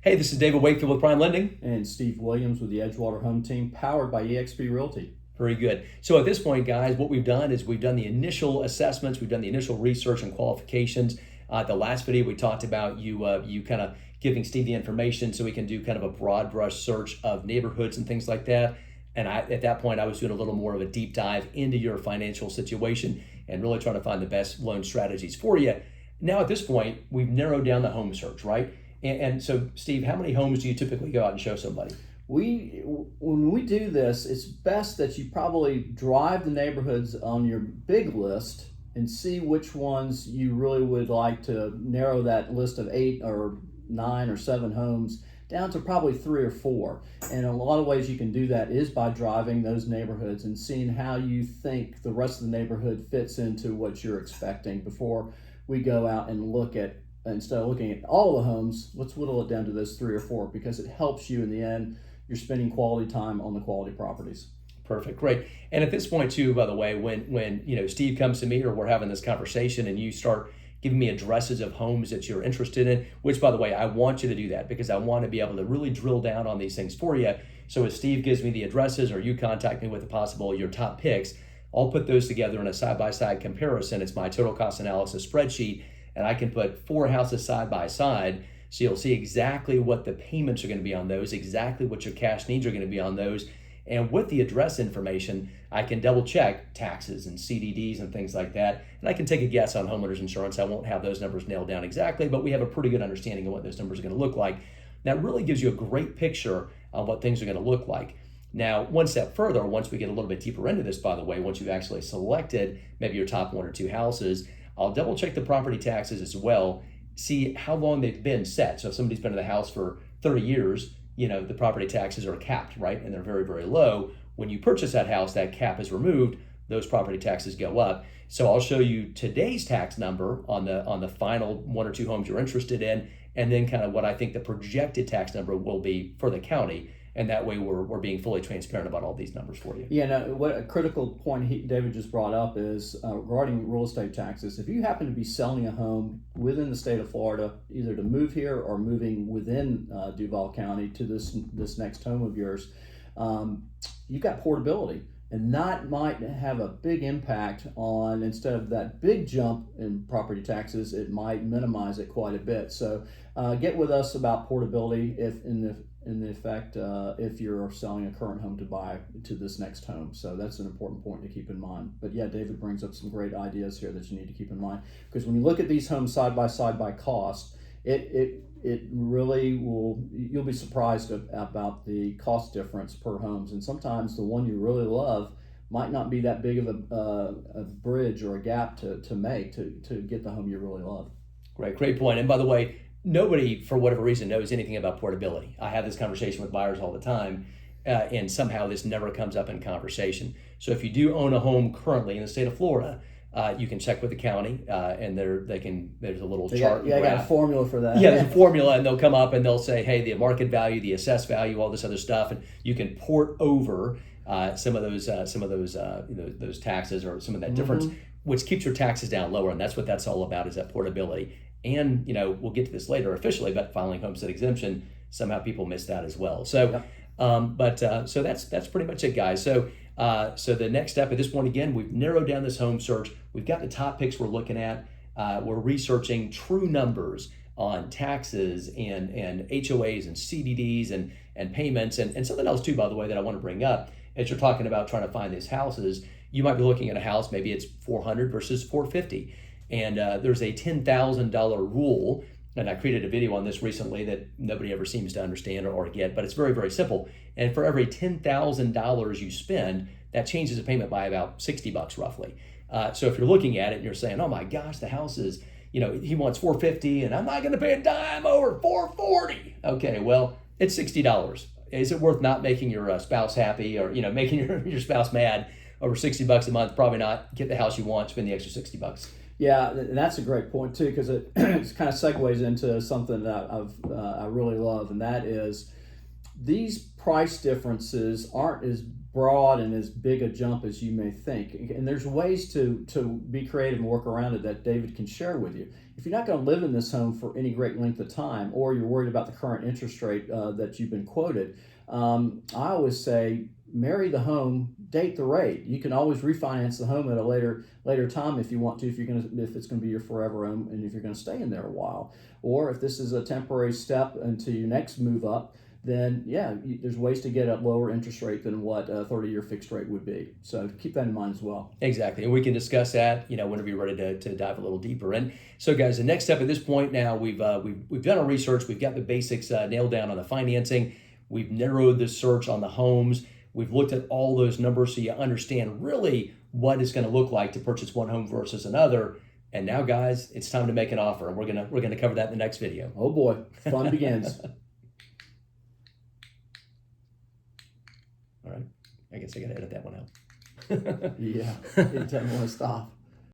Hey, this is David Wakefield with Prime Lending. And Steve Williams with the Edgewater Home Team, powered by eXp Realty. Very good. So at this point, guys, what we've done is we've done the initial assessments, we've done the initial research and qualifications. The last video we talked about you kind of giving Steve the information so we can do kind of a broad brush search of neighborhoods and things like that. And at that point, I was doing a little more of a deep dive into your financial situation and really trying to find the best loan strategies for you. Now at this point, we've narrowed down the home search, right? And so, Steve, how many homes do you typically go out and show somebody? When we do this, it's best that you probably drive the neighborhoods on your big list and see which ones you really would like to narrow that list of 8 or 9 or 7 homes down to probably 3 or 4. And a lot of ways you can do that is by driving those neighborhoods and seeing how you think the rest of the neighborhood fits into what you're expecting before we go out and look at. Instead of looking at all the homes, let's whittle it down to those 3 or 4 because it helps you in the end. You're spending quality time on the quality properties. Perfect, great. And at this point too, by the way, when Steve comes to me or we're having this conversation and you start giving me addresses of homes that you're interested in, which by the way, I want you to do that because I want to be able to really drill down on these things for you. So as Steve gives me the addresses or you contact me with your top picks, I'll put those together in a side-by-side comparison. It's my total cost analysis spreadsheet. And I can put 4 houses side by side, so you'll see exactly what the payments are going to be on those, exactly what your cash needs are going to be on those. And with the address information, I can double check taxes and CDDs and things like that. And I can take a guess on homeowners insurance. I won't have those numbers nailed down exactly, but we have a pretty good understanding of what those numbers are going to look like. That really gives you a great picture of what things are going to look like. Now, one step further, once we get a little bit deeper into this, by the way, once you've actually selected maybe your top 1 or 2 houses, I'll double check the property taxes as well, see how long they've been set. So if somebody's been in the house for 30 years, the property taxes are capped, right? And they're very, very low. When you purchase that house, that cap is removed, those property taxes go up. So I'll show you today's tax number on the final 1 or 2 homes you're interested in, and then kind of what I think the projected tax number will be for the county. And that way we're being fully transparent about all these numbers for you. Yeah, no, what a critical point David just brought up is regarding real estate taxes. If you happen to be selling a home within the state of Florida, either to move here or moving within Duval County to this next home of yours, you've got portability. And that might have a big impact on, instead of that big jump in property taxes, it might minimize it quite a bit. So get with us about portability if you're selling a current home to buy to this next home. So that's an important point to keep in mind. But yeah, David brings up some great ideas here that you need to keep in mind, because when you look at these homes side by cost, it really will, you'll be surprised about the cost difference per homes. And sometimes the one you really love might not be that big of a bridge or a gap to make to get the home you really love. Great point. And by the way, nobody, for whatever reason, knows anything about portability. I have this conversation with buyers all the time, and somehow this never comes up in conversation. So if you do own a home currently in the state of Florida, you can check with the county, and there's a little chart. I got a formula for that. Yeah, there's a formula, and they'll come up and they'll say, hey, the market value, the assessed value, all this other stuff, and you can port over some of those taxes or some of that difference, which keeps your taxes down lower, and that's what that's all about, is that portability. And we'll get to this later officially, but filing homestead exemption, somehow people miss that as well. So, so that's pretty much it, guys. So the next step at this point, again, we've narrowed down this home search. We've got the top picks we're looking at. We're researching true numbers on taxes and HOAs and CDDs and payments and something else too, by the way, that I want to bring up as you're talking about trying to find these houses. You might be looking at a house, maybe it's $400 versus $450. And there's a $10,000 rule, and I created a video on this recently that nobody ever seems to understand or get, but it's very, very simple. And for every $10,000 you spend, that changes the payment by about $60 roughly. So if you're looking at it and you're saying, oh my gosh, the house is, he wants $450 and I'm not going to pay a dime over $440. Okay, well, it's $60. Is it worth not making your spouse happy or making your spouse mad over $60 a month? Probably not. Get the house you want, spend the extra $60. Yeah, and that's a great point too, because it kind of segues into something that I really love, and that is these price differences aren't as broad and as big a jump as you may think. And there's ways to be creative and work around it that David can share with you. If you're not going to live in this home for any great length of time, or you're worried about the current interest rate that you've been quoted, I always say marry the home, date the rate. You can always refinance the home at a later time if you want to, if it's going to be your forever home and if you're going to stay in there a while. Or if this is a temporary step into your next move up, then yeah, there's ways to get a lower interest rate than what a 30-year fixed rate would be. So keep that in mind as well. Exactly, and we can discuss that, whenever you're ready to dive a little deeper. And so, guys, the next step at this point now, we've done our research, we've got the basics nailed down on the financing, we've narrowed the search on the homes, we've looked at all those numbers so you understand really what it's going to look like to purchase one home versus another. And now, guys, it's time to make an offer, and we're gonna cover that in the next video. Oh boy, fun begins. All right. I guess I got to edit that one out. Yeah, it doesn't want to stop.